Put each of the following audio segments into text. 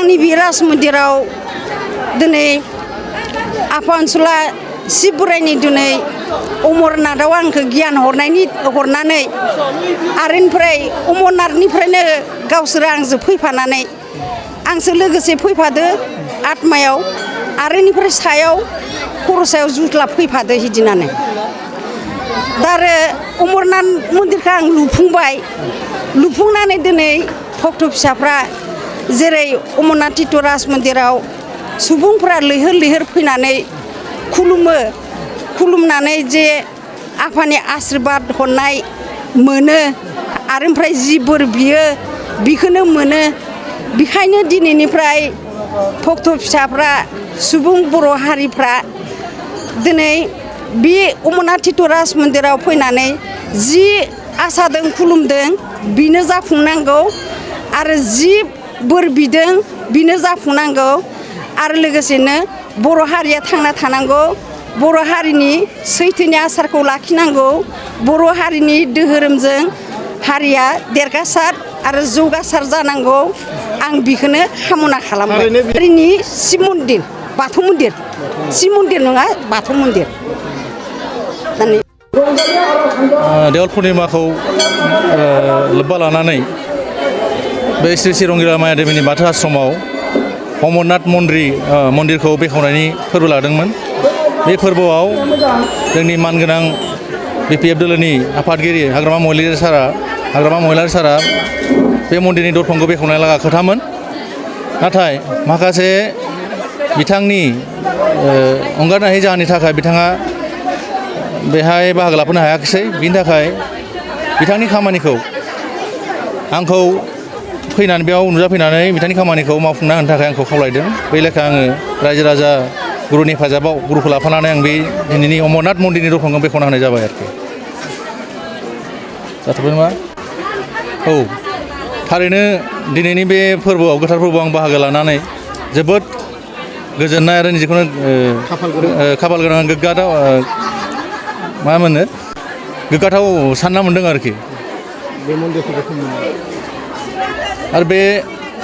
आंनि बे राजमन्दिराव दिनै आफा ओनसोला शिब बोराइनि दिनै अमरनाथआव आंखौ गियान हरनानै आरो इनिफ्राय अमरनाथनिफ्रायनो गावसोरो आंजों फैफानानै आंसो लोगोसे फैफादो आत्मायाव आरो इनिफ्राय सायाव खर'सायाव जुत्ला फैफादो हिदिनानै दा आरो अमरनाथ मन्दिरखौ आं लुफुंनानै दिनै भक्त फिसाफ्रा जेरै अमरनाथ तीर्थ राज मन्दिराव सुबुंफ्रा लैहोर फैनानै खुलुमनानै जे आफानि आशीर्बाद हरनाय मोनो आरो ओमफ्राय जि बोर बियो बिखौनो मोनो बेखायनो दिनैनिफ्राय भक्त फिसाफ्रा सुबुं बर' हारिफ्रा दिनै बे अमरनाथ तीर्थ राज मन्दिराव फैनानै जि आसादों खुलुमदों बिनो जाफुंनांगौ आरो जि बोर बिदों बिनो जाफुंनांगौ आरो लोगोसेनो बर' हारिया थांना थानांगौ बर' हारिनि सैथोनि आसारखौ लाखिनांगौ बर' हारिनि धोरोमजों हारिया देरगासार आरो जौगासार जानांगौ आं बेखौनो कामना खालामबाय हारिनि शिब मन्दिर बाथौ मन्दिर शिब मन्दिर नङा बाथौ मन्दिर देवल पुर्णिमाखौ लोब्बा लानानै बे श्री श्री रंगिला माया देवीनि बाथौ आश्रमाव अमरनाथ मन्दिरखौ बेखेवनायनि फोरबो लादोंमोन बे फोरबोआव जोंनि मानगोनां बिपिएफ दोलोनि आफादगिरि हाग्रामा महिलारि सारा बे मन्दिरनि दरखंखौ बेखेवनाय लागा खोथामोन नाथाय माखासे बिथांनि अंगारनो हायै जाहोननि थाखाय बिथाङा बेहाय बाहागो लाफैनो हायाखिसै बिनि थाखाय बिथांनि खामानिखौ आंखौ फैनानै बेयाव नुजाफैनानै बिथांनि खामानिखौ मावफुंना होनो थाखाय आंखौ खावलायदों बे लेखा आङो रायजो राजा गुरुनि हेफाजाबाव गुरुखौ लाफानानै आं बे दिनैनि अमरनाथ मन्दिरनि दरखंखौ बेखेवना होनाय जाबाय आरोखि जाथ'बाय नामा औ थारैनो दिनैनि बे फोरबोआव गोथार फोरबोआव आं बाहागो लानानै जोबोद गोजोननाय आरो निजेखौनो खाफाल गोनां गोग्गाथाव मा मोनो गोग्गाथाव सानना मोन्दों आरोखि बे मन्दिरखौ आरो बे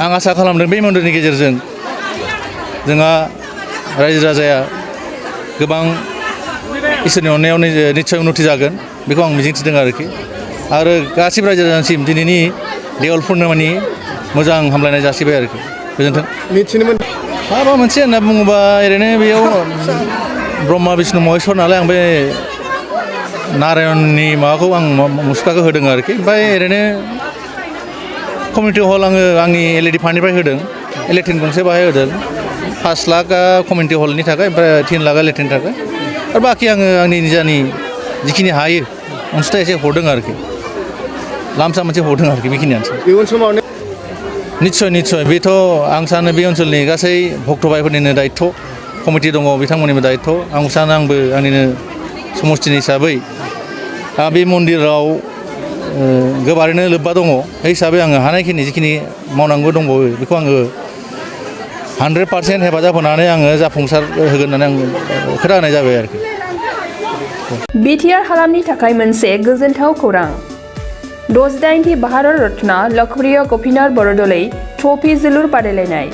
आं आसा खालामदों बे मन्दिरनि गेजेरजों जोंहा रायजो राजाया गोबां इसोरनि अननायाव निस्सय उन्नति जागोन बेखौ आं मिजिंथिदों आरोखि आरो गासिबो रायजो राजानिसिम दिनैनि देवल पुर्णिमानि मोजां हामलायनाय जासिबाय आरोखि गोजोन्थों माबा मोनसे होनना बुङोबा ओरैनो बेयाव ब्रह्मा बिष्णु महेश्वर नालाय आं बे नारायणनि माबाखौ आं मुसुखाखौ होदों आरोखि ओमफ्राय ओरैनो कमिउनिटि हल आङो आंनि एलइडि फान्डनिफ्राय होदों लेट्रिन गंसे बाहाय होदों 5 लाख कमिउनिटि हलनि थाखाय ओमफ्राय 3 लाख लेट्रिननि थाखाय आरो बाखि आङो आंनि निजानि जिखिनि हायो अनसुंथाइ एसे हरदों आरोखि लामसा मोनसे हरदों आरोखि बेखिनियानोसै इयुन समाव निस्सय बेथ' आं सानो बे ओनसोलनि गासै भक्त भाइफोरनिनो दायित्व कमिटि दङ बिथांमोननिबो दायित्व आं सानो आंबो आंनिनो समस्थिनि हिसाबै बे मन्दिराव गोबारैनो लोब्बा दङ बे हिसाबै आङो हानायखिनि जिखिनि मावनांगौ दंबावो बेखौ आङो 100% हेफाजाब होनानै आङो जाफुंसार होगोन होननानै आं खोथा होनाय जाबाय आरोखि बिटिआर हालामनि थाखाय मोनसे गोजोनथाव खौरां 68थि भारत रत्न लकप्रिय गपिनाथ बरदलै ट्रफी जोलुर बादायलायनाय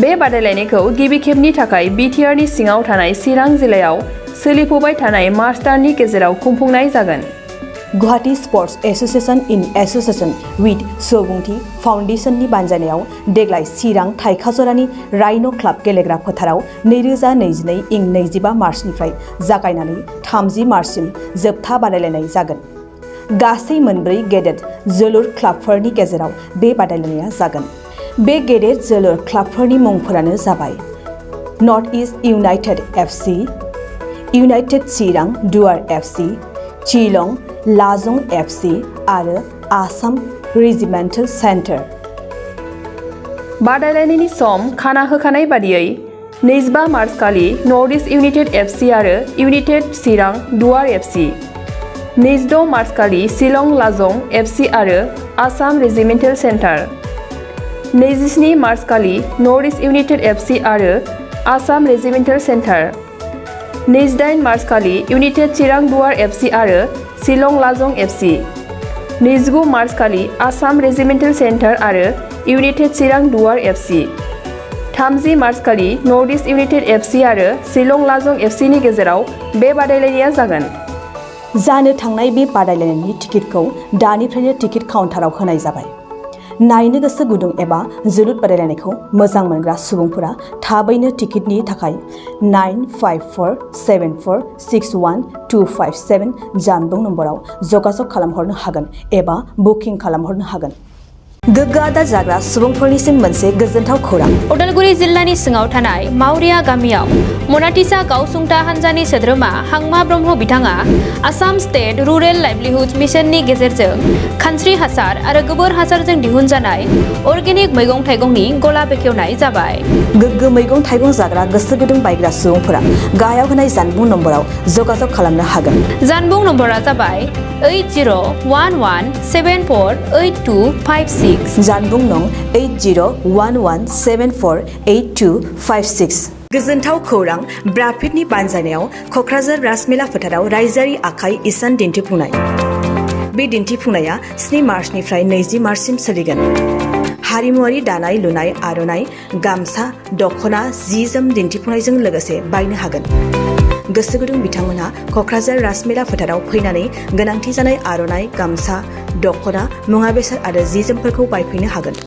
बे बादायलायनायखौ गिबि खेबनि थाखाय बिटिआरनि सिङाव थानाय चिरां जिल्लायाव सोलिफुबाय थानाय मार्च दाननि गेजेराव खुंफुंनाय जागोन Guwahati sports association in association with Subungthi फाउन्डेशननि बानजायनायाव देग्लाय चिरां थाइखाजरानि राइन' क्लाब गेलेग्रा फोथाराव 2022 इं 25 मार्चनिफ्राय जागायनानै 30 मार्चसिम जोबथा बादायलायनाय जागोन गासै मोनब्रै गेदेर जोलुर क्लाबफोरनि गेजेराव बे बादायलायनाया जागोन बे गेदेर जोलुर क्लाबफोरनि मुंफोरानो जाबाय north east united FC united Chirang Duar FC चिलं लाजं FC आरो आसाम रेजिमेन्टेल सेन्टार बादायलायनायनि सम खाना होखानाय बादियै 25 मार्च खालि नर्थ इस्ट इउनाइटेड एफसि आरो United Chirang Duar FC 26 March खालि शिलं लाजं एफसि आरो आसाम रेजिमेन्टेल सेन्टार 27 मार्च खालि नर्थ इस्ट इउनाइटेड एफसि आरो आसाम रेजिमेन्टेल सेन्टार 28 मार्च खालि इउनाइटेड चिरां दुवार एफसि आरो शिलं लाजं एफसि 29 मार्च खालि आसाम रेजिमेन्टेल सेन्टार आरो United Chirang Duar FC 30 March खालि नर्थ इस्ट इउनाइटेड एफसि आरो शिलं लाजं एफसिनि गेजेराव बे बादायलायनाया जागोन। जानो थांनाय बे बादायलायनायनि टिकेटखौ दानिफ्रायनो टिकेट काउन्टाराव होनाय जाबाय। नायनो गोसो गुदुं एबा जोलुर बादायलायनायखौ मोजां मोनग्रा सुबुंफोरा थाबैनो टिकेटनि थाखाय 9547461257 जानबुं नम्बराव जगाजग खालामहरनो हागोन एबा बुकिं खालामहरनो हागोन। गोग्गो आदार जाग्रा सुबुंफोरनिसिम मोनसे गोजोनथाव खौरां। उदालगुरि जिल्लानि सिङाव थानाय मावरिया गामियाव मनाटिसा गावसुंथा हान्जानि सोद्रोमा हांमा ब्रह्म बिथाङा आसाम स्टेट रुरेल लाइभलिहुड मिशननि गेजेरजों खानस्रि हासार आरो गोबोर हासारजों दिहुनजानाय अर्गेनिक मैगं थाइगंनि गला बेखेवनाय जाबाय। गोग्गो मैगं थाइगं जाग्रा गोसो गुदुं बायग्रा सुबुंफोरा गाहायाव होनाय जानबुं नम्बराव जगाजग खालामनो हागोन। जानबुं नम्बरा जाबाय 8011748256। जानबुं नं 8011748256। गोजोनथाव खौरां ब्राफिडनि बानजायनायाव क'क्राझार राजमेला फोथाराव रायजोआरि आखाइ इसान दिन्थिफुंनाय। बे दिन्थिफुंनाया 7 मार्चनिफ्राय 20 मार्चसिम सोलिगोन। हारिमुआरि दानाय लुनाय आर'नाइ गामसा दख'ना जि जोम दिन्थिफुंनायजों लोगोसे बायनो हागोन। गोसो गुदुं बिथांमोनहा क'क्राझार राजमेला फोथाराव फैनानै गोनांथि जानाय आर'नाइ गामसा दख'ना मुवा बेसाद आरो जि जोमफोरखौ बायफैनो हागोन।